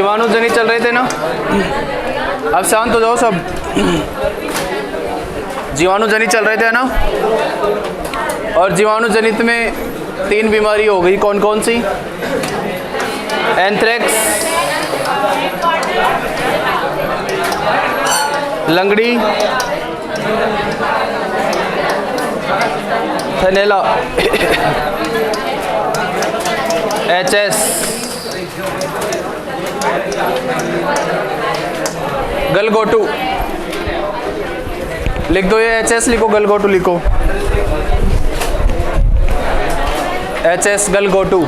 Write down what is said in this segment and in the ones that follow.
जीवाणु जनित चल रहे थे ना, अब शांत हो जाओ सब। जीवाणु जनित चल रहे थे ना, और जीवाणु जनित में 3 बीमारी हो गई। कौन कौन सी? एंथ्रेक्स, लंगड़ी, थैलेला, HS, गलगोटू। लिख दो ये HS लिखो, गलगोटू लिखो, HS गलगोटू।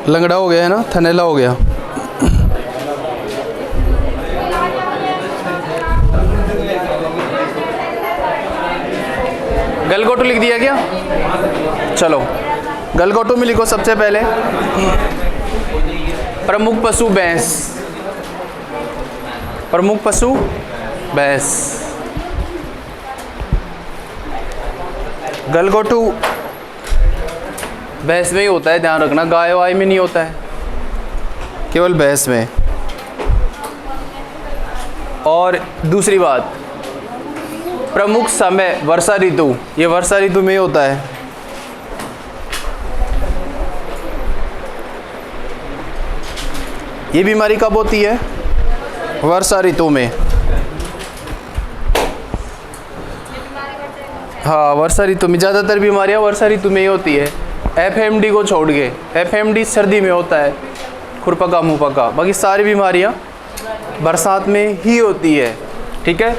लंगड़ा हो गया है ना, थैलेला हो गया। गलगोटू लिख दिया क्या? चलो गलगोटू में लिखो सबसे पहले प्रमुख पशु भैंस। प्रमुख पशु भैंस। गलगोटू भैंस में ही होता है, ध्यान रखना, गाय वाय में नहीं होता है, केवल भैंस में। और दूसरी बात, प्रमुख समय वर्षा ऋतु, ये वर्षा ऋतु में ही होता है। ये बीमारी कब होती है? वर्षा ऋतु में। हाँ, वर्षा ऋतु में ज़्यादातर बीमारियाँ वर्षा ऋतु में ही होती है, FMD को छोड़ के। FMD सर्दी में होता है, खुरपका मुँहपका, बाकी सारी बीमारियाँ बरसात में ही होती है। ठीक है,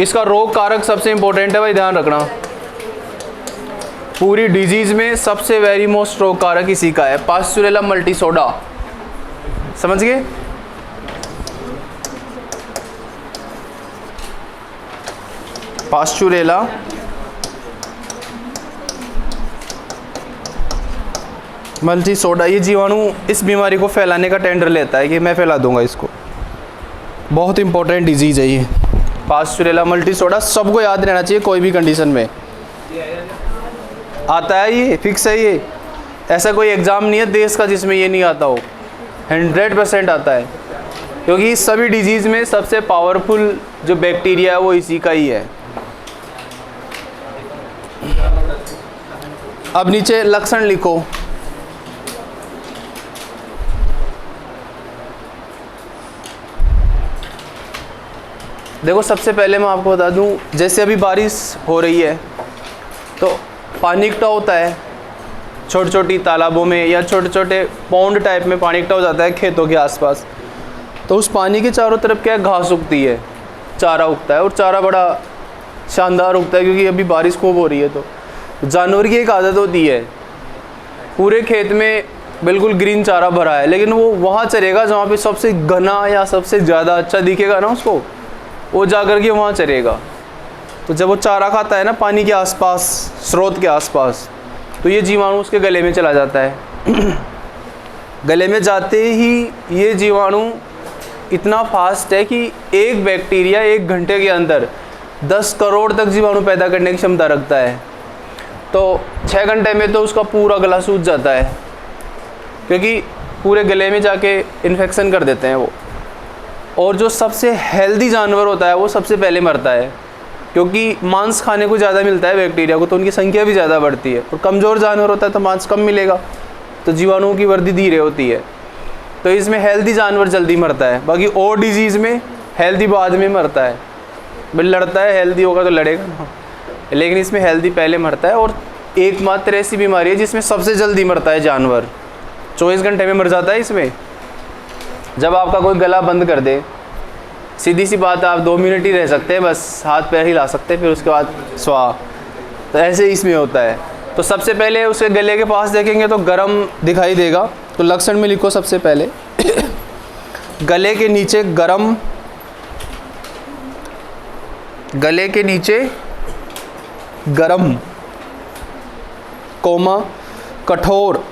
इसका रोग कारक सबसे इम्पोर्टेंट है भाई, ध्यान रखना। पूरी डिजीज़ में सबसे वेरी मोस्ट रोग कारक इसी का है, पास्चुरेला मल्टीसोडा। समझ गए? पास्चुरेला मल्टीसोडा, ये जीवाणु इस बीमारी को फैलाने का टेंडर लेता है कि मैं फैला दूंगा इसको। बहुत इंपॉर्टेंट डिजीज़ है ये पास्चुरेला मल्टीसोडा, सबको याद रहना चाहिए, कोई भी कंडीशन में आता है, ये फिक्स है। ये ऐसा कोई एग्ज़ाम नहीं है देश का जिसमें ये नहीं आता हो, 100% आता है, क्योंकि सभी डिजीज़ में सबसे पावरफुल जो बैक्टीरिया है वो इसी का ही है। अब नीचे लक्षण लिखो। देखो, सबसे पहले मैं आपको बता दूं, जैसे अभी बारिश हो रही है तो पानी इकट्ठा होता है छोटी छोटी तालाबों में, या छोटे छोटे पौंड टाइप में पानी इकट्ठा हो जाता है खेतों के आसपास। तो उस पानी के चारों तरफ क्या है, घास उगती है, चारा उगता है, और चारा बड़ा शानदार उगता है, क्योंकि अभी बारिश खूब हो रही है। तो जानवर की एक आदत होती है, पूरे खेत में बिल्कुल ग्रीन चारा भरा है, लेकिन वो वहाँ चरेगा जहाँ पे सबसे घना या सबसे ज़्यादा अच्छा दिखेगा ना उसको, वो जा कर के वहाँ चरेगा। तो जब वो चारा खाता है ना पानी के आसपास, स्रोत के आसपास, तो ये जीवाणु उसके गले में चला जाता है। गले में जाते ही ये जीवाणु इतना फास्ट है कि एक बैक्टीरिया 1 घंटे के अंदर 10 करोड़ तक जीवाणु पैदा करने की क्षमता रखता है। तो 6 घंटे में तो उसका पूरा गला सूज जाता है, क्योंकि पूरे गले में जाके इन्फेक्शन कर देते हैं वो। और जो सबसे हेल्दी जानवर होता है वो सबसे पहले मरता है, क्योंकि मांस खाने को ज़्यादा मिलता है बैक्टीरिया को, तो उनकी संख्या भी ज़्यादा बढ़ती है। और कमज़ोर जानवर होता है तो मांस कम मिलेगा, तो जीवाणुओं की वृद्धि धीरे होती है। तो इसमें हेल्दी जानवर जल्दी मरता है, बाकी और डिजीज़ में हेल्दी बाद में मरता है। भाई लड़ता है, हेल्दी होगा तो लड़ेगा ना, लेकिन इसमें हेल्दी पहले मरता है। और एकमात्र ऐसी बीमारी है जिसमें सबसे जल्दी मरता है जानवर, 24 घंटे में मर जाता है इसमें। जब आपका कोई गला बंद कर दे, सीधी सी बात है, आप 2 मिनट ही रह सकते हैं, बस हाथ पैर हिला सकते हैं, फिर उसके बाद स्वाहा। तो ऐसे इसमें होता है। तो सबसे पहले उसके गले के पास देखेंगे तो गरम दिखाई देगा। तो लक्षण में लिखो सबसे पहले गले के नीचे गरम, गले के नीचे गरम, कोमा कठोर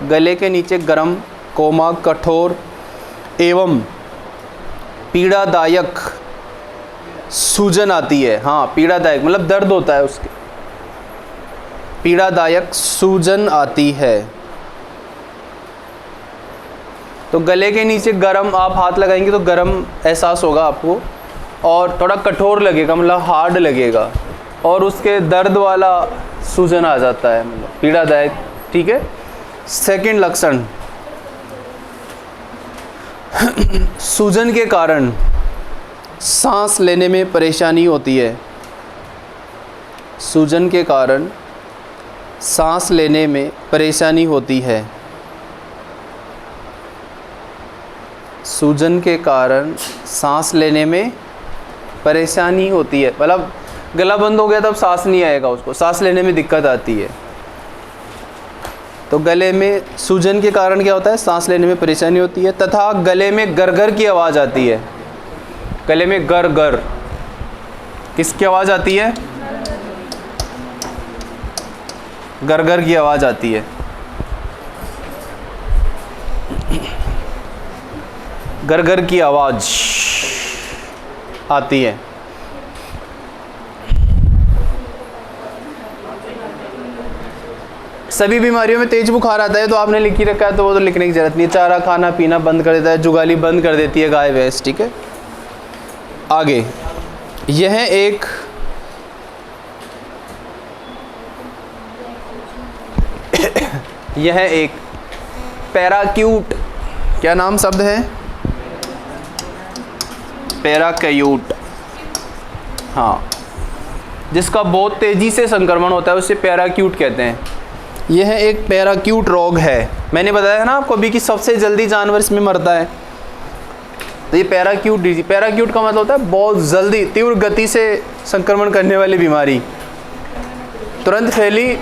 गले के नीचे गरम, कोमा कठोर एवं पीड़ादायक सूजन आती है। हाँ, पीड़ादायक मतलब दर्द होता है उसके, पीड़ादायक सूजन आती है। तो गले के नीचे गरम, आप हाथ लगाएंगे तो गरम एहसास होगा आपको, और थोड़ा कठोर लगेगा मतलब हार्ड लगेगा, और उसके दर्द वाला सूजन आ जाता है, मतलब पीड़ादायक। ठीक है। सेकंड लक्षण, सूजन के कारण सांस लेने में परेशानी होती है। सूजन के कारण सांस लेने में परेशानी होती है। सूजन के कारण सांस लेने में परेशानी होती है, मतलब गला बंद हो गया तब सांस नहीं आएगा उसको, सांस लेने में दिक्कत आती है। तो गले में सूजन के कारण क्या होता है, सांस लेने में परेशानी होती है, तथा गले में गरगर की आवाज़ आती है। गले में गर गर किसकी आवाज़ आती है, गरगर की आवाज़ आती है। गरगर की आवाज़ आती है। सभी बीमारियों में तेज बुखार आता है, तो आपने लिख ही रखा है तो वो तो लिखने की जरूरत नहीं। चारा खाना पीना बंद कर देता है, जुगाली बंद कर देती है गाय भैंस। ठीक है। आगे, यह एक यह एक पैराक्यूट, क्या नाम शब्द है, पैराक्यूट, हाँ, जिसका बहुत तेज़ी से संक्रमण होता है उसे पैराक्यूट कहते हैं। यह एक पैराक्यूट रोग है। मैंने बताया ना आपको अभी कि सबसे जल्दी जानवर इसमें मरता है। तो ये पैराक्यूट डिजीज, पैराक्यूट का मतलब होता है बहुत जल्दी, तीव्र गति से संक्रमण करने वाली बीमारी, तुरंत फैली,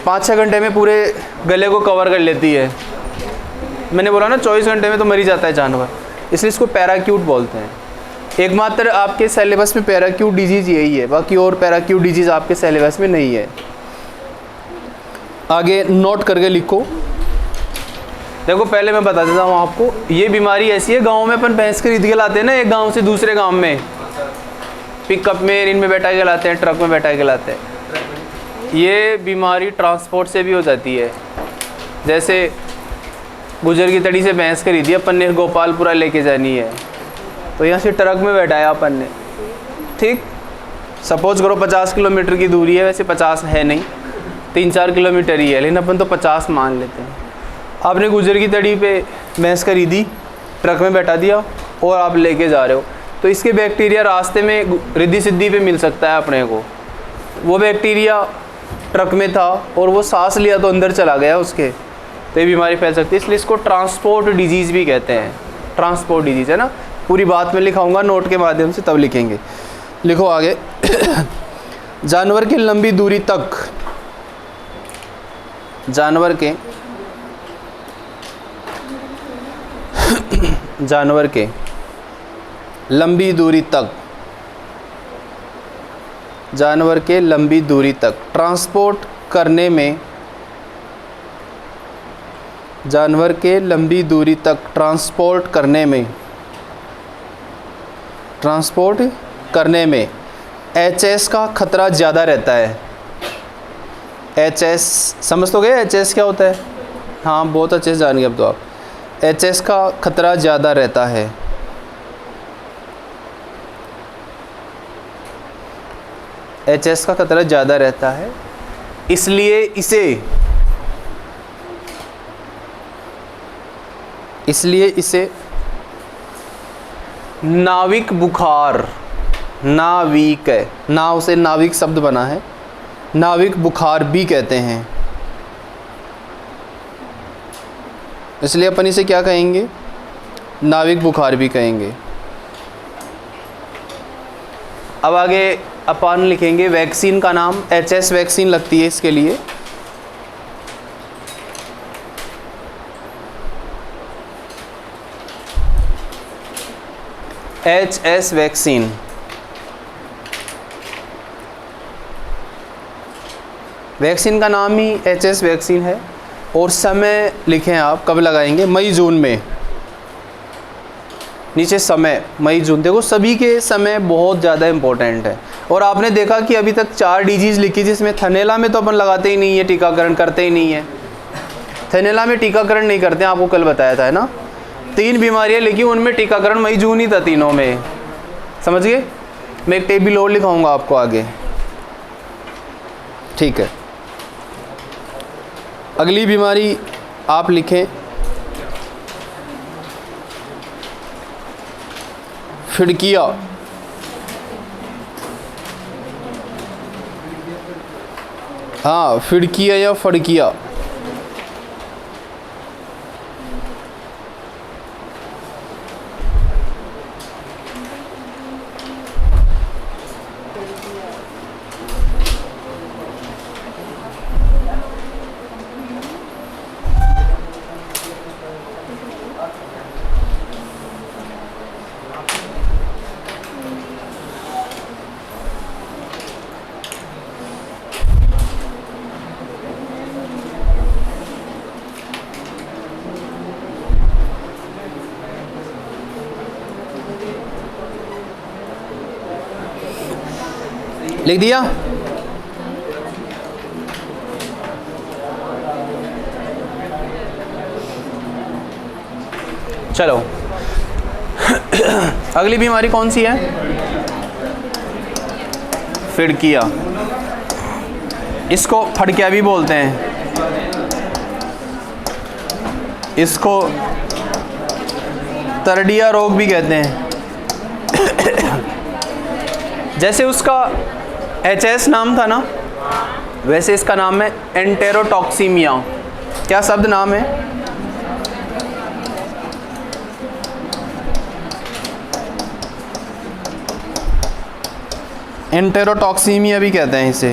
5-6 घंटे में पूरे गले को कवर कर लेती है। मैंने बोला ना 24 घंटे में तो मर ही जाता है जानवर, इसलिए इसको पैराक्यूट बोलते हैं। एकमात्र आपके सिलेबस में पैराक्यूट डिजीज़ यही है, बाकी और पैराक्यूट डिजीज़ आपके सिलेबस में नहीं है। आगे नोट करके लिखो। देखो पहले मैं बता देता हूँ आपको, ये बीमारी ऐसी है, गांव में अपन भैंस खरीद के लाते हैं ना, एक गांव से दूसरे गांव में, पिकअप में, इनमें बैठा के लाते हैं, ट्रक में बैठा के लाते हैं। ये बीमारी ट्रांसपोर्ट से भी हो जाती है। जैसे गुजर की तड़ी से भैंस खरीदी अपन ने, गोपालपुरा लेके जानी है, तो यहाँ से ट्रक में बैठाया अपन ने, ठीक, सपोज करो 50 किलोमीटर की दूरी है, वैसे 50 है नहीं, 3-4 किलोमीटर ही है, लेकिन अपन तो 50 मान लेते हैं। आपने गुजर की तड़ी पे भैंस खरीदी, ट्रक में बैठा दिया और आप लेके जा रहे हो, तो इसके बैक्टीरिया रास्ते में रिद्धि सिद्धि पे मिल सकता है अपने को। वो बैक्टीरिया ट्रक में था और वो सांस लिया तो अंदर चला गया उसके, तो ये बीमारी फैल सकती है। इसलिए इसको ट्रांसपोर्ट डिजीज़ भी कहते हैं। ट्रांसपोर्ट डिजीज़ है ना, पूरी बात में लिखाऊंगा नोट के माध्यम से, तब लिखेंगे। लिखो आगे जानवर की लंबी दूरी तक, जानवर के लंबी दूरी तक, जानवर के लंबी दूरी तक ट्रांसपोर्ट करने में, जानवर के लंबी दूरी तक ट्रांसपोर्ट करने में एचएस का खतरा ज़्यादा रहता है। एचएस समझ तो गए, एचएस क्या होता है? हाँ, बहुत अच्छे से जान गए अब तो आप। एचएस का खतरा ज़्यादा रहता है। एचएस का खतरा ज़्यादा रहता है, इसलिए इसे नाविक बुखार, नाविक है, नाव से नाविक शब्द बना है, नाविक बुखार भी कहते हैं, इसलिए अपन इसे क्या कहेंगे, नाविक बुखार भी कहेंगे। अब आगे अपन लिखेंगे वैक्सीन का नाम, HS वैक्सीन लगती है इसके लिए। HS vaccine. वैक्सीन का नाम ही HS वैक्सीन है। और समय लिखें आप, कब लगाएंगे, मई जून में। नीचे समय, मई जून, देखो सभी के समय बहुत ज़्यादा इम्पोर्टेंट है। और आपने देखा कि अभी तक 4 डिजीज़ लिखी, जिसमें थनैला में तो अपन लगाते ही नहीं है, टीकाकरण करते ही नहीं है, थनैला में टीकाकरण नहीं करते हैं, आपको कल बताया था है ना। 3 बीमारियां लिखी, उनमें टीकाकरण मई जून ही था तीनों में, समझ गए। मैं एक टेबल और लिखाऊंगा आपको आगे, ठीक है। अगली बीमारी आप लिखें फिड़किया। हाँ, फिड़किया या फड़किया। लिख दिया। चलो अगली बीमारी कौन सी है, फिड़किया। इसको फड़किया भी बोलते हैं, इसको तरडिया रोग भी कहते हैं। जैसे उसका HS नाम था ना, वैसे इसका नाम है एंटेरोटॉक्सीमिया। क्या शब्द नाम है, एंटेरोटॉक्सीमिया भी कहते हैं इसे,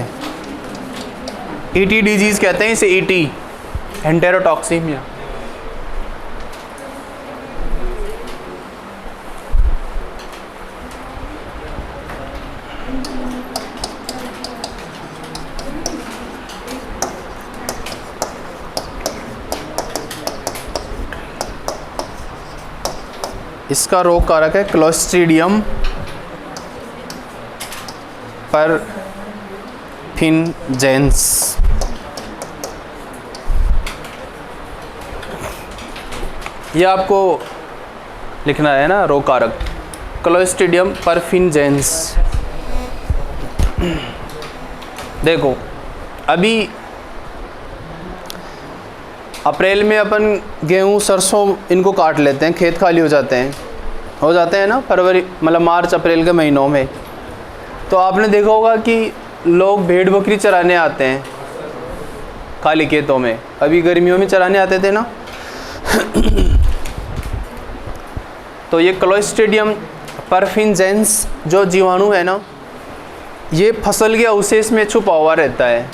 ET डिजीज़ कहते हैं इसे, ET एंटेरोटॉक्सीमिया। इसका रोग कारक है क्लोस्ट्रीडियम परफिंजेंस। ये आपको लिखना है ना, रोग कारक क्लोस्ट्रीडियम परफिंजेंस। देखो अभी अप्रैल में अपन गेहूँ सरसों इनको काट लेते हैं, खेत खाली हो जाते हैं ना, फरवरी मतलब मार्च अप्रैल के महीनों में। तो आपने देखा होगा कि लोग भेड़ बकरी चराने आते हैं खाली खेतों में, अभी गर्मियों में चराने आते थे ना। तो ये क्लोस्ट्रीडियम परफिंजेंस जो जीवाणु है ना, ये फसल के अवशेष में छुपा हुआ रहता है।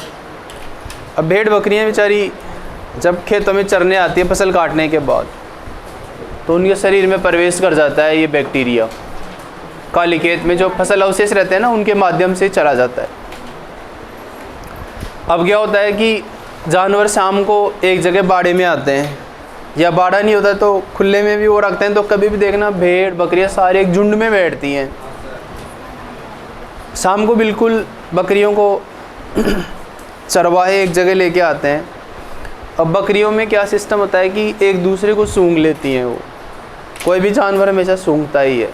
अब भेड़ बकरियां बेचारी जब खेतों में चरने आती है फसल काटने के बाद, तो उनके शरीर में प्रवेश कर जाता है ये बैक्टीरिया, काली खेत में जो फसल अवशेष रहते हैं ना, उनके माध्यम से चला जाता है। अब क्या होता है कि जानवर शाम को एक जगह बाड़े में आते हैं, या बाड़ा नहीं होता तो खुले में भी वो रखते हैं, तो कभी भी देखना भेड़ बकरियां सारे एक झुंड में बैठती हैं। शाम को बिल्कुल बकरियों को चरवाहे एक जगह लेके आते हैं। अब बकरियों में क्या सिस्टम होता है कि एक दूसरे को सूंघ लेती हैं, वो कोई भी जानवर हमेशा सूंघता ही है।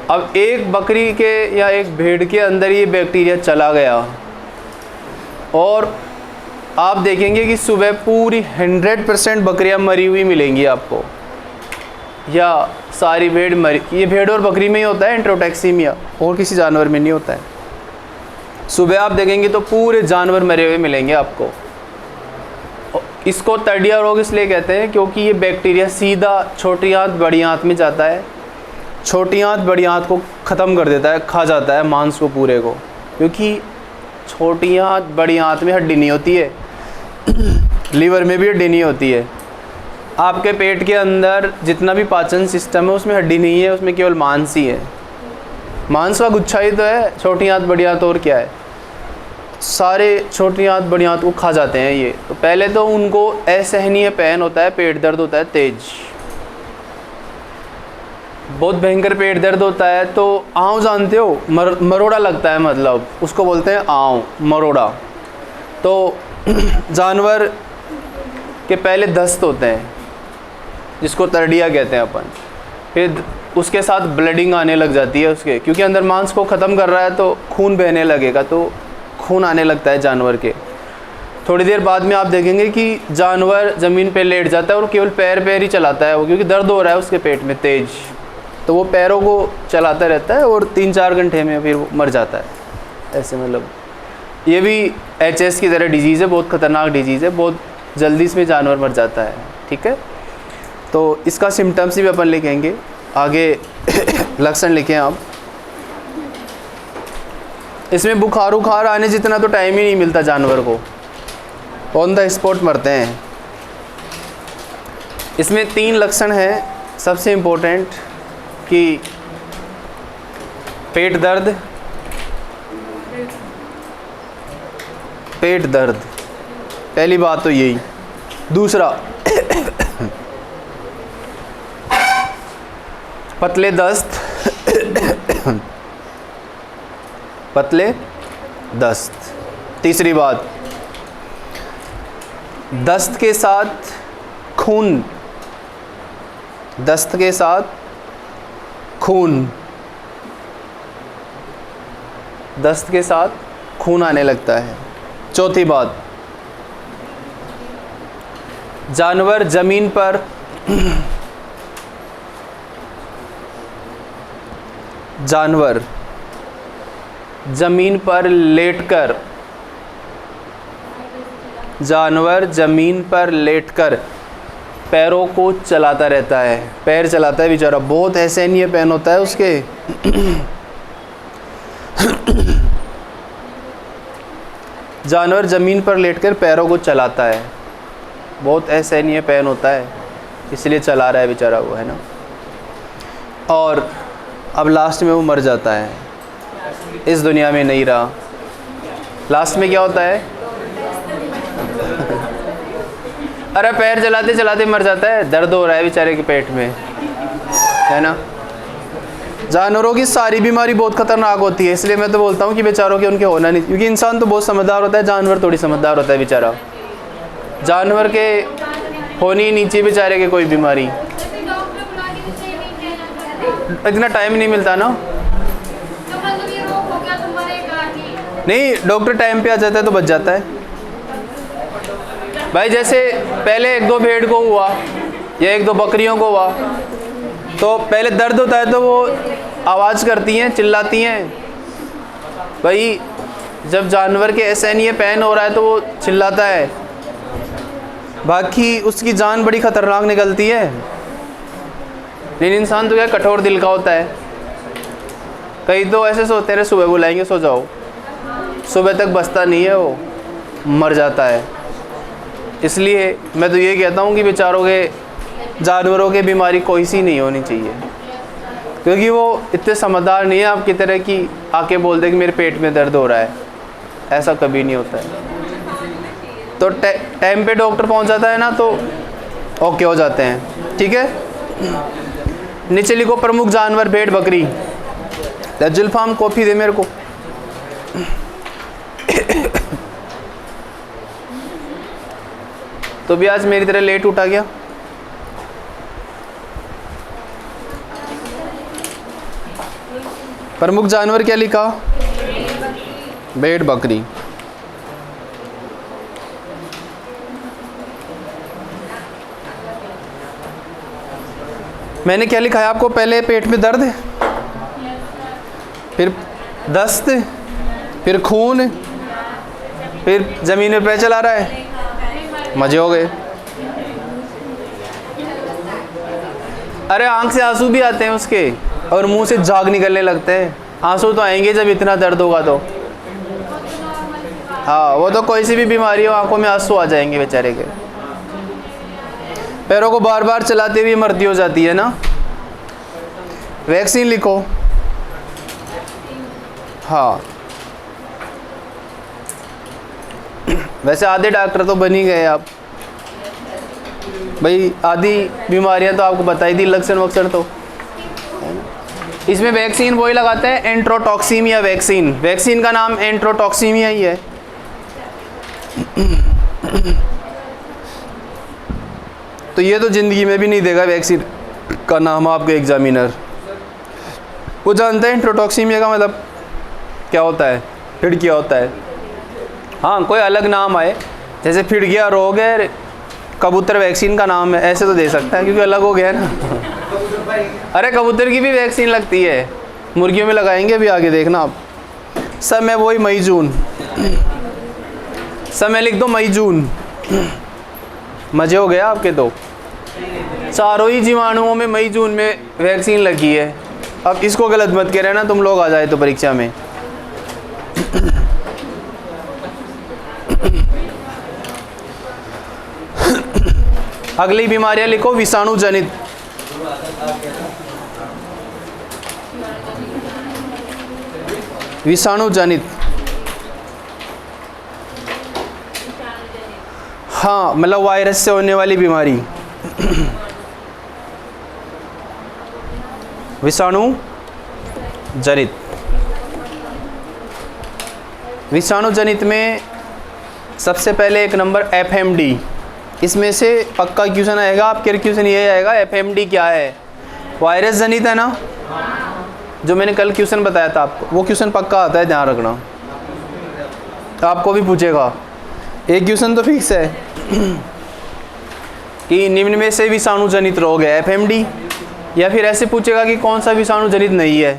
अब एक बकरी के या एक भेड़ के अंदर ये बैक्टीरिया चला गया, और आप देखेंगे कि सुबह पूरी 100% बकरियां मरी हुई मिलेंगी आपको। या सारी भेड़ मरी, ये भेड़ और बकरी में ही होता है एंट्रोटैक्सीमिया, और किसी जानवर में नहीं होता है। सुबह आप देखेंगे तो पूरे जानवर मरे हुए मिलेंगे आपको। इसको तर्डिया रोग इसलिए कहते हैं क्योंकि ये बैक्टीरिया सीधा छोटी आंत बड़ी आंत में जाता है, छोटी आंत बड़ी आंत को ख़त्म कर देता है, खा जाता है मांस को पूरे को, क्योंकि छोटी आंत बड़ी आंत में हड्डी नहीं होती है, लीवर में भी हड्डी नहीं होती है। आपके पेट के अंदर जितना भी पाचन सिस्टम है उसमें हड्डी नहीं है, उसमें केवल मांस ही है, मांस का गुच्छा ही तो है। छोटी आंत बड़ी आंत और क्या है, सारे छोटी आंत बड़ी आंत को खा जाते हैं ये। तो पहले तो उनको असहनीय पेन होता है, पेट दर्द होता है तेज, बहुत भयंकर पेट दर्द होता है। तो आँव जानते हो, मरोड़ा लगता है, मतलब उसको बोलते हैं आँव, मरोड़ा। तो जानवर के पहले दस्त होते हैं जिसको तर्डिया कहते हैं अपन, फिर उसके साथ ब्लडिंग आने लग जाती है उसके, क्योंकि अंदर मांस को ख़त्म कर रहा है तो खून बहने लगेगा, तो खून आने लगता है जानवर के। थोड़ी देर बाद में आप देखेंगे कि जानवर ज़मीन पे लेट जाता है और केवल पैर ही चलाता है वो, क्योंकि दर्द हो रहा है उसके पेट में तेज, तो वो पैरों को चलाता रहता है और 3-4 घंटे में फिर वो मर जाता है। ऐसे मतलब ये भी HS की तरह डिजीज़ है, बहुत ख़तरनाक डिजीज़ है, बहुत जल्दी इसमें जानवर मर जाता है। ठीक है, तो इसका सिम्टम्स भी अपन लिखेंगे आगे। लक्षण लिखें आप। इसमें बुखार उखार आने जितना तो टाइम ही नहीं मिलता जानवर को, ऑन द स्पॉट मरते हैं। इसमें 3 लक्षण हैं सबसे इम्पोर्टेंट, कि पेट दर्द, पेट दर्द पहली बात तो यही। दूसरा पतले दस्त, पतले दस्त। तीसरी बात, दस्त के साथ खून, दस्त के साथ खून, दस्त के साथ खून आने लगता है। चौथी बात, जानवर जमीन पर जानवर जमीन पर लेटकर, जानवर जमीन पर लेटकर पैरों को चलाता रहता है, पैर चलाता है बेचारा, बहुत असहनीय पेन होता है उसके। जानवर ज़मीन पर लेटकर पैरों को चलाता है, बहुत असहनीय पेन होता है, इसलिए चला रहा है बेचारा वो, है ना। और अब लास्ट में वो मर जाता है, इस दुनिया में नहीं रहा। लास्ट में क्या होता है? अरे पैर चलाते चलाते मर जाता है, दर्द हो रहा है बेचारे के पेट में, है ना। जानवरों की सारी बीमारी बहुत खतरनाक होती है, इसलिए मैं तो बोलता हूँ कि बेचारों के उनके होना नहीं, क्योंकि इंसान तो बहुत समझदार होता है, जानवर थोड़ी समझदार होता है बेचारा। जानवर के होनी ही नीचे बेचारे के कोई बीमारी, इतना टाइम नहीं मिलता ना। नहीं, डॉक्टर टाइम पे आ जाता है तो बच जाता है भाई। जैसे पहले 1-2 भेड़ को हुआ या 1-2 बकरियों को हुआ, तो पहले दर्द होता है तो वो आवाज़ करती हैं, चिल्लाती हैं भाई। जब जानवर के असहनीय पेन हो रहा है तो वो चिल्लाता है, बाकी उसकी जान बड़ी ख़तरनाक निकलती है। लेकिन इंसान तो क्या कठोर दिल का होता है, कई तो ऐसे सोते हैं सुबह बुलाएंगे सो जाओ, सुबह तक बचता नहीं है, वो मर जाता है। इसलिए मैं तो ये कहता हूँ कि बेचारों के, जानवरों के बीमारी कोई सी नहीं होनी चाहिए, क्योंकि वो इतने समझदार नहीं है आपकी तरह कि आके बोल दे कि मेरे पेट में दर्द हो रहा है, ऐसा कभी नहीं होता है। तो टाइम पे डॉक्टर पहुँच जाता है ना तो ओके हो जाते हैं। ठीक है, नीचे लिखो प्रमुख जानवर भेड़ बकरी। जुल्फाम कॉफ़ी दे मेरे को। तो भी आज मेरी तरह लेट उठा गया। प्रमुख जानवर क्या लिखा? भेड़ बकरी। मैंने क्या लिखा है आपको? पहले पेट में दर्द, फिर दस्त, फिर खून, फिर ज़मीन में पैर चला रहा है। मज़े हो गए। अरे आंख से आंसू भी आते हैं उसके, और मुंह से झाग निकलने लगते हैं। आंसू तो आएंगे जब इतना दर्द होगा तो। हाँ, वो तो कोई सी भी बीमारी हो, आंखों में आंसू आ जाएंगे बेचारे के। पैरों को बार बार चलाते हुए मर्दी हो जाती है ना। वैक्सीन लिखो। हाँ, वैसे आधे डॉक्टर तो बन ही गए आप भाई। आधी बीमारियां तो आपको बताई दी, लक्षण वक्षण तो। इसमें वैक्सीन वही लगाते हैं, एंट्रोटॉक्सीमिया वैक्सीन। वैक्सीन का नाम एंट्रोटॉक्सीमिया ही है। तो ये तो ज़िंदगी में भी नहीं देगा वैक्सीन का नाम आपको एग्जामिनर। वो जानते हैं एंट्रोटॉक्सीमिया का मतलब क्या होता है, फिड़किया होता है। हाँ, कोई अलग नाम आए, जैसे फिड़किया रोग है, कबूतर वैक्सीन का नाम है, ऐसे तो दे सकता है क्योंकि अलग हो गया ना। अरे कबूतर की भी वैक्सीन लगती है, मुर्गियों में लगाएंगे अभी आगे देखना आप। समय वही मई जून, समय लिख दो मई जून। मज़े हो गया आपके तो। चारों ही जीवाणुओं में मई जून में वैक्सीन लगी है। अब इसको गलत मत कह रहे ना तुम लोग आ जाए तो परीक्षा में। अगली बीमारियां लिखो, विषाणु जनित। विषाणु जनित, हाँ मतलब वायरस से होने वाली बीमारी। विषाणु जनित। विषाणु जनित में सबसे पहले एक नंबर FMD। इसमें से पक्का क्वेश्चन आएगा आपके, क्वेश्चन ये आएगा FMD क्या है? वायरस जनित है ना, जो मैंने कल क्वेश्चन बताया था आपको, वो क्वेश्चन पक्का आता है, ध्यान रखना। आपको भी पूछेगा, एक क्वेश्चन तो फिक्स है कि निम्न में से विषाणु जनित रोग है FMD, या फिर ऐसे पूछेगा कि कौन सा विषाणु जनित नहीं है,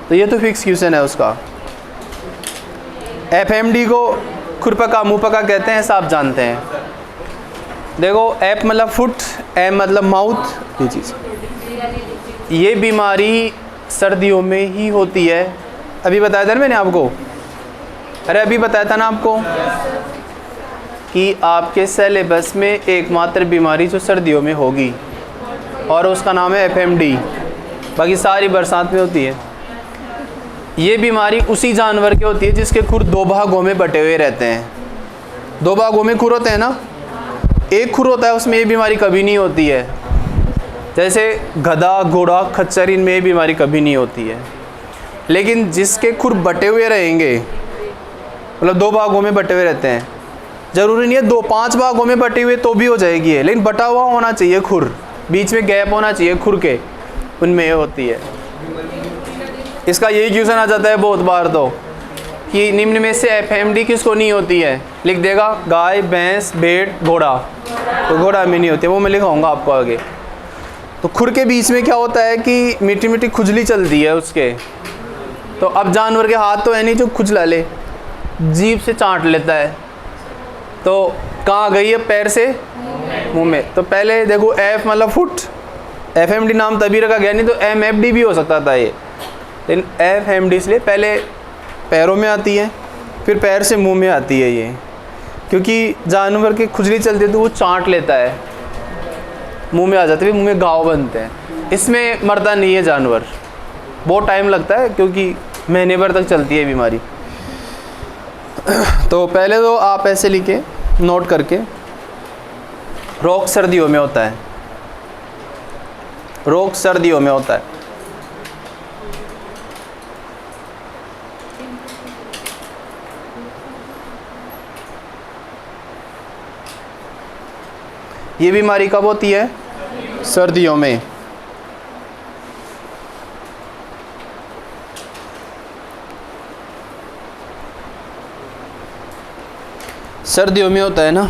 तो ये तो फिक्स क्वेश्चन है उसका। FMD को खुरपका मुँहपका कहते हैं, सब जानते हैं। देखो, F मतलब फुट, M मतलब माउथ, ये चीज़। ये बीमारी सर्दियों में ही होती है। अभी बताया था ना मैंने आपको, अरे अभी बताया था ना आपको कि आपके सिलेबस में एकमात्र बीमारी जो सर्दियों में होगी और उसका नाम है FMD, बाकी सारी बरसात में होती है। ये बीमारी उसी जानवर की होती है जिसके खुर दो भागों में बटे हुए रहते हैं। दो भागों में खुर होते हैं ना, एक खुर होता है उसमें ये बीमारी कभी नहीं होती है। जैसे गधा, घोड़ा, खच्चर, इनमें ये बीमारी कभी नहीं होती है। लेकिन जिसके खुर बटे हुए रहेंगे, मतलब दो भागों में बटे हुए रहते हैं, ज़रूरी नहीं है 5 भागों में बटे हुए तो भी हो जाएगी है, लेकिन बटा हुआ होना चाहिए खुर, बीच में गैप होना चाहिए खुर के, उनमें ये होती है। इसका यही क्वेश्चन आ जाता है बहुत बार तो, कि निम्न में से FMD किसको नहीं होती है? लिख देगा गाय, भैंस, भेड़, घोड़ा। तो घोड़ा में नहीं होती है, वो मैं लिखाऊंगा आपको आगे। तो खुर के बीच में क्या होता है कि मीठी मीठी खुजली चलती है उसके। तो अब जानवर के हाथ तो है नहीं जो खुजला ले, जीभ से चाट लेता है। तो कहाँ गई है? पैर से मुंह में। तो पहले देखो, F मतलब फुट, FMD नाम तभी रखा गया, नहीं तो MFD भी हो सकता था ये, लेकिन FMD इसलिए पहले पैरों में आती है, फिर पैर से मुंह में आती है ये, क्योंकि जानवर की खुजली चलती है तो वो चाट लेता है, मुंह में आ जाते हैं, मुंह में घाव बनते हैं। इसमें मरता नहीं है जानवर, बहुत टाइम लगता है क्योंकि महीने भर तक चलती है बीमारी। तो पहले तो आप ऐसे लिखे नोट करके, रोग सर्दियों में होता है, रोग सर्दियों में होता है। ये बीमारी कब होती है? सर्दियों में। सर्दियों में होता है ना।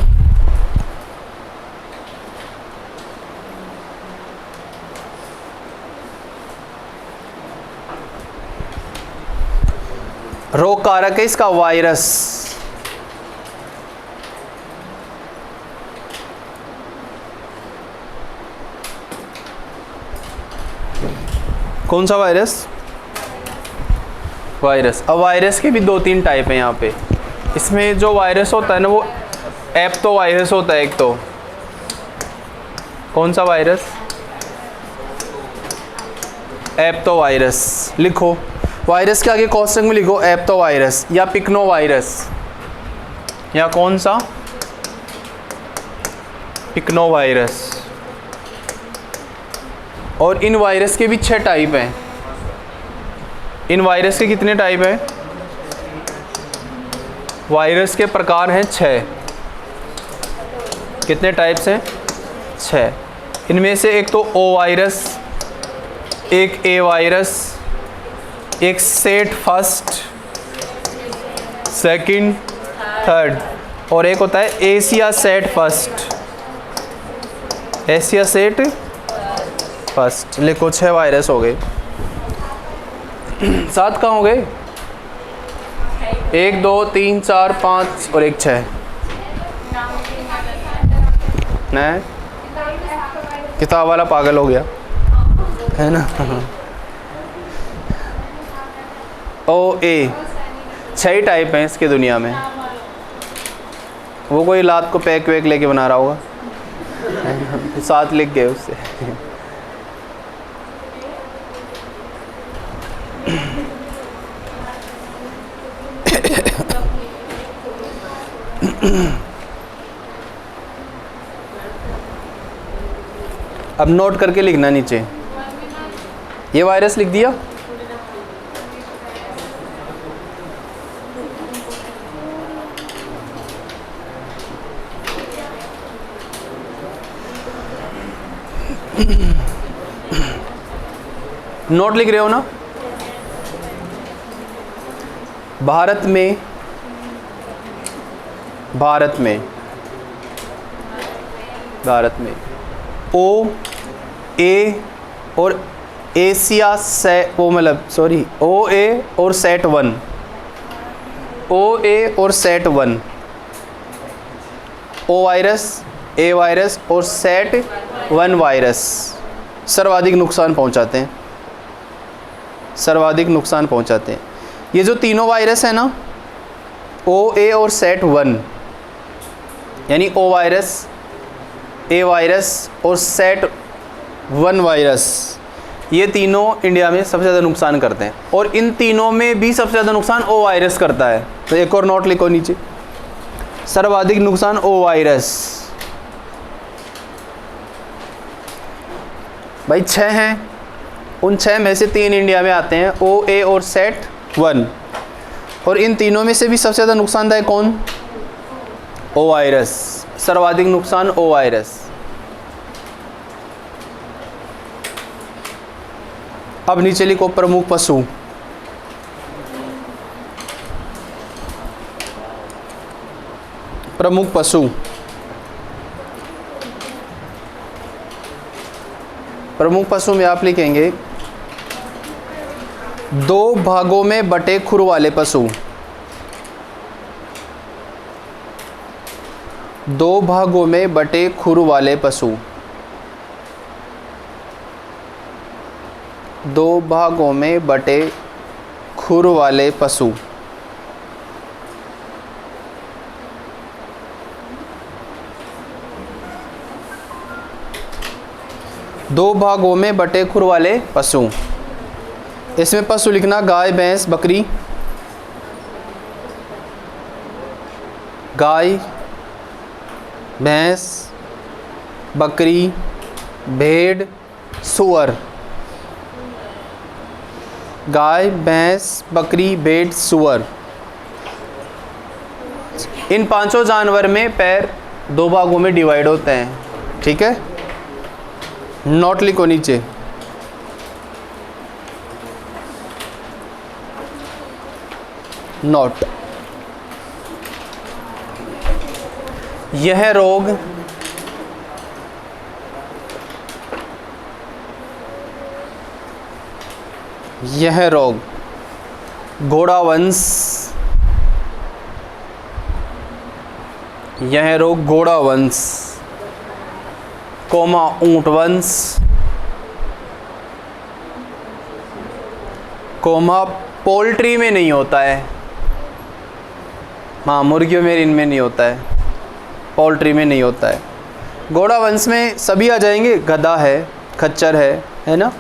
रोग कारक है इसका वायरस। कौन सा वायरस? वायरस। अब वायरस के भी 2-3 टाइप हैं यहाँ पे। इसमें जो वायरस होता है ना वो एप्टो वायरस होता है एक तो। कौन सा वायरस? एप्टो वायरस। लिखो वायरस के आगे कोष्टक में लिखो एप्टो वायरस या पिक्नो वायरस, या कौन सा? पिक्नो वायरस। और इन वायरस के भी 6 टाइप हैं। इन वायरस के कितने टाइप हैं? वायरस के प्रकार हैं 6। कितने टाइप्स हैं? 6। इनमें से एक तो ओ वायरस, एक ए वायरस, एक सेट फर्स्ट, सेकंड, थर्ड, और एक होता है Asia set first. Asia set first. लिखो 6 वायरस हो गए। 7 कहाँ हो गए? 1 2 3 4 5 और एक 6। नहीं, किताब वाला पागल हो गया है ना। ओ ए 6 ही टाइप हैं इसके दुनिया में। वो कोई लात को पैक वैक लेके बना रहा होगा। 7 लिख गए उससे। अब नोट करके लिखना नीचे। ये वायरस लिख दिया। नोट लिख रहे हो ना? भारत में ओ ए और एशिया से ओ मतलब सॉरी ओ ए और सेट 1, ओ ए और सेट 1, ओ वायरस, ए वायरस और सेट 1 वायरस सर्वाधिक नुकसान पहुंचाते हैं। सर्वाधिक नुकसान पहुंचाते हैं। ये जो तीनों वायरस है ना, ओ ए और सेट 1, यानी ओ वायरस, ए वायरस और सेट 1 वायरस, ये तीनों इंडिया में सबसे ज़्यादा नुकसान करते हैं। और इन तीनों में भी सबसे ज़्यादा नुकसान ओ वायरस करता है। तो एक और नोट लिखो नीचे, सर्वाधिक नुकसान ओ वायरस। भाई 6 हैं, उन 6 में से 3 इंडिया में आते हैं, ओ ए और सेट 1। और इन तीनों में से भी सबसे ज़्यादा नुकसानदायक कौन? ओ वायरस। सर्वाधिक नुकसान ओ वायरस। अब नीचे लिखो प्रमुख पशु। प्रमुख पशु। प्रमुख पशु में आप लिखेंगे 2 भागों में बटे खुर वाले पशु। 2 भागों में बटे खुर वाले पशु। 2 भागों में बटे खुर वाले पशु। दो भागों में बटे खुर वाले पशु। इसमें पशु लिखना गाय, भैंस, बकरी। गाय, भैंस, बकरी, भेड़, सूअर। गाय, भैंस, बकरी, भेड़, सूअर। इन 5 जानवर में पैर 2 भागों में डिवाइड होते हैं। ठीक है, नोट लिखो नीचे। नोट, यह रोग घोड़ा वंश, यह रो घोड़ा वंश, कोमा ऊंट वंश, कोमा पोल्ट्री में नहीं होता है, हाँ मुर्गियों में इनमें नहीं होता है, पोल्ट्री में नहीं होता है। घोड़ा वंश में सभी आ जाएंगे, गधा है, खच्चर है ना,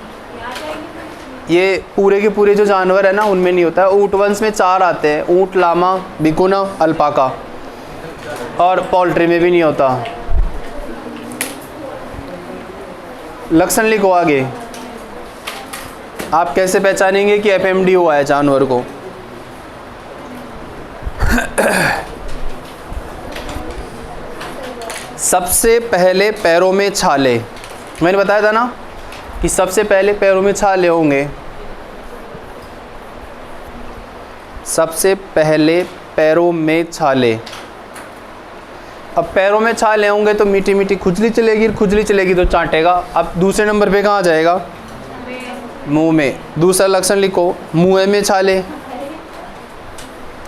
ये पूरे के पूरे जो जानवर है ना उनमें नहीं होता है। ऊँट वंश में 4 आते हैं, ऊँट, लामा, बिकुना, अल्पाका, और पोल्ट्री में भी नहीं होता। लक्षण लिखो आगे। आप कैसे पहचानेंगे कि एफएमडी हुआ है जानवर को? सबसे पहले पैरों में छाले, मैंने बताया था ना कि सबसे पहले पैरों में छाले होंगे, सबसे पहले पैरों में छाले। अब पैरों में छाले होंगे तो मीठी मीठी खुजली चलेगी, खुजली चलेगी तो चाटेगा। अब दूसरे नंबर पे कहाँ जाएगा? मुंह में। दूसरा लक्षण लिखो, मुंह में छाले,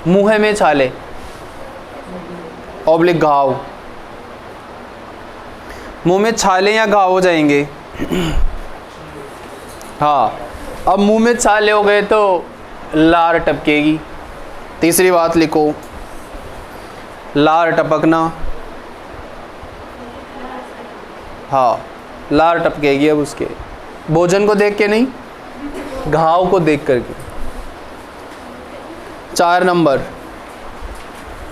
मुंह में छाले ऑब्लिक घाव, मुंह में छाले या घाव हो जाएंगे। हाँ, अब मुंह में छाले हो गए तो लार टपकेगी। तीसरी बात लिखो, लार टपकना, हाँ लार टपकेगी। अब उसके भोजन को देख के नहीं, घाव को देख करके। 4 नंबर,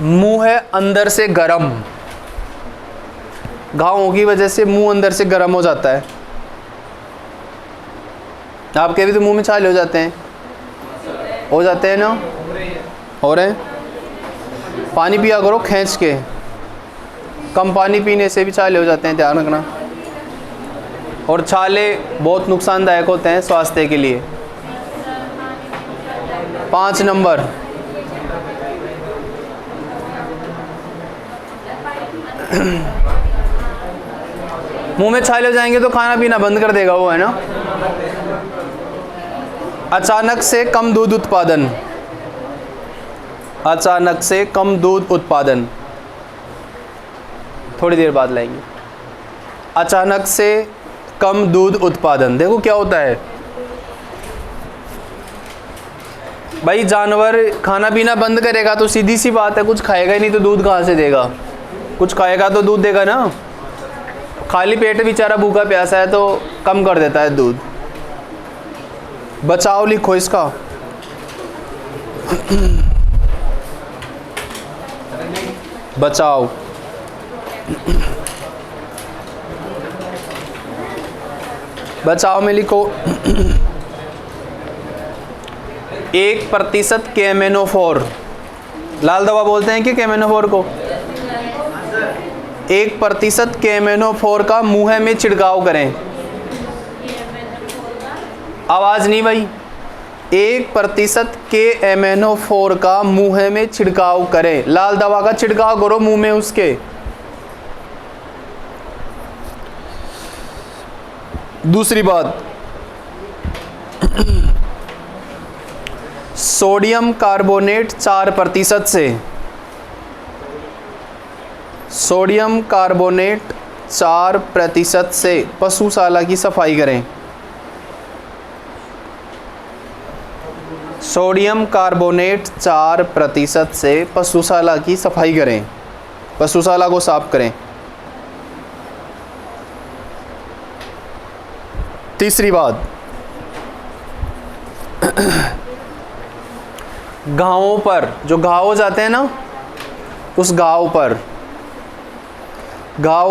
मुंह है अंदर से गरम, घावों की वजह से मुंह अंदर से गर्म हो जाता है। आपके भी तो मुंह में छाले हो जाते हैं, हो जाते हैं ना, हो रहे हैं। पानी पिया करो खींच के, कम पानी पीने से भी छाले हो जाते हैं, ध्यान रखना। और छाले बहुत नुकसानदायक होते हैं स्वास्थ्य के लिए। 5 नंबर, मुंह में छाले हो जाएंगे तो खाना पीना बंद कर देगा वो, है ना। अचानक से कम दूध उत्पादन, अचानक से कम दूध उत्पादन, थोड़ी देर बाद लाएंगे। अचानक से कम दूध उत्पादन, देखो क्या होता है भाई, जानवर खाना पीना बंद करेगा तो सीधी सी बात है कुछ खाएगा ही नहीं, तो दूध कहाँ से देगा? कुछ खाएगा तो दूध देगा ना। खाली पेट बेचारा भूखा प्यासा है तो कम कर देता है दूध। बचाव लिखो इसका, बचाव। बचाव में लिखो 1% केमेनोफोर, लाल दवा बोलते हैं कि केमेनोफोर को? 1% केमेनोफोर का मुंह में छिड़काव करें। आवाज़ नहीं भाई, 1% केमेनोफोर का मुंह में छिड़काव करें। लाल दवा का छिड़काव करो मुंह में उसके। दूसरी बात, सोडियम कार्बोनेट 4% से, सोडियम कार्बोनेट 4% से पशुशाला की सफाई करें। सोडियम कार्बोनेट 4% से पशुशाला की सफाई करें, पशुशाला को साफ करें। तीसरी बात, घावों पर जो घाव हो जाते हैं ना, उस घाव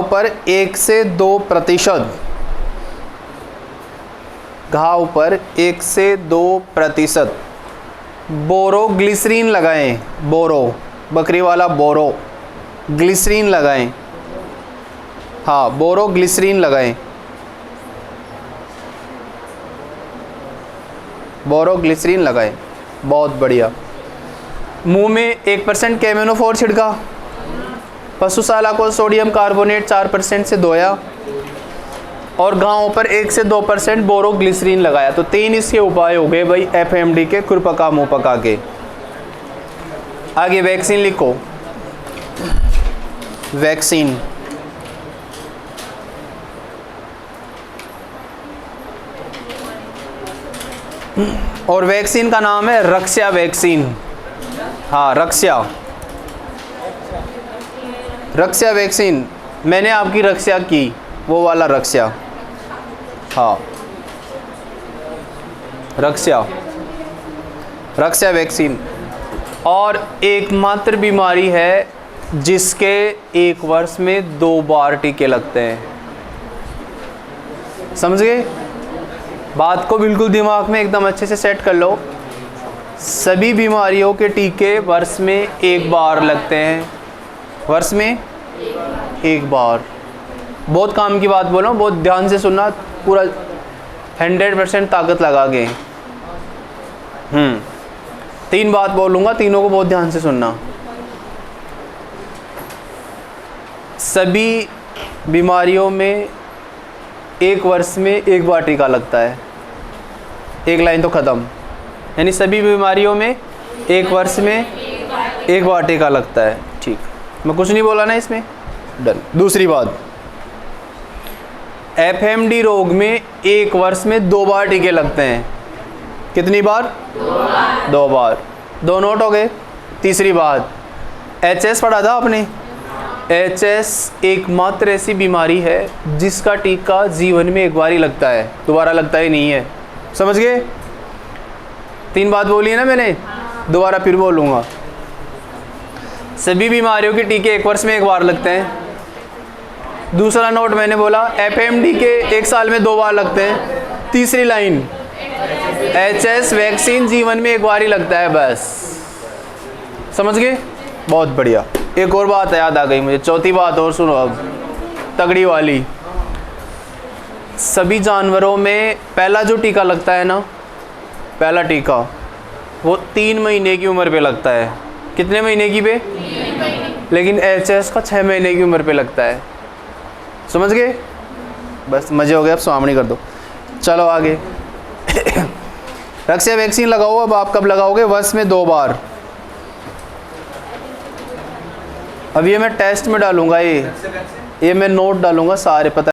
पर 1 से 2%, घाव पर 1 से 2% बोरोग्लिसरीन लगाएं। बोरो, बकरी वाला बोरो, ग्लिसरीन लगाएं। हाँ, बोरोग्लिसरीन लगाएं, बोरोग्लिसरीन लगाएं, बहुत बढ़िया। मुंह में 1% केमेनोफोर छिड़का, पशुशाला को सोडियम कार्बोनेट 4% से धोया, और घावों पर 1 से 2% बोरोग्लिसरीन लगाया। तो 3 इसके उपाय हो गए भाई FMD के, खुरपका मुँह पका के। आगे वैक्सीन लिखो, वैक्सीन। और वैक्सीन का नाम है रक्षा वैक्सीन। हाँ, रक्षा वैक्सीन। मैंने आपकी रक्षा की, वो वाला रक्षा। हाँ, रक्षा वैक्सीन। और एकमात्र बीमारी है जिसके 1 वर्ष में 2 बार टीके लगते हैं। समझ गए? बात को बिल्कुल दिमाग में एकदम अच्छे से सेट कर लो। सभी बीमारियों के टीके वर्ष में 1 बार लगते हैं, वर्ष में 1 बार। बहुत काम की बात बोल रहा हूँ, बहुत ध्यान से सुनना, पूरा 100% ताकत लगा के। 3 बात बोलूँगा, तीनों को बहुत ध्यान से सुनना। सभी बीमारियों में 1 वर्ष में 1 बार टीका लगता है। एक लाइन तो ख़त्म। यानी सभी बीमारियों में 1 वर्ष में 1 बार टीका लगता है। ठीक, मैं कुछ नहीं बोला ना इसमें, डन। दूसरी बात, FMD रोग में 1 वर्ष में 2 बार टीके लगते हैं। कितनी बार? 2 बार। 2 नोट हो गए। तीसरी बात, HS पढ़ा था आपने। HS एकमात्र ऐसी बीमारी है जिसका टीका जीवन में 1 बार ही लगता है, दोबारा लगता ही नहीं है। समझ गए? 3 बात बोली है ना मैंने, दोबारा फिर बोलूँगा। सभी बीमारियों के टीके 1 वर्ष में 1 बार लगते हैं। दूसरा नोट मैंने बोला, FMD के 1 साल में 2 बार लगते हैं। तीसरी लाइन, HS वैक्सीन जीवन में 1 बार ही लगता है, बस। समझ गए? बहुत बढ़िया। एक और बात याद आ गई मुझे, चौथी बात और सुनो अब, तगड़ी वाली। सभी जानवरों में पहला जो टीका लगता है ना, पहला टीका, वो 3 महीने की उम्र पे लगता है। कितने महीने की पे? 3 महीने। लेकिन HS का 6 महीने की उम्र पे लगता है। समझ गए? बस मज़े हो गए, अब स्वामणी कर दो। चलो आगे। रक्षा वैक्सीन लगाओ। अब आप कब लगाओगे? वर्ष में 2 बार। अब ये मैं टेस्ट में डालूंगा, ये मैं नोट डालूंगा सारे, पता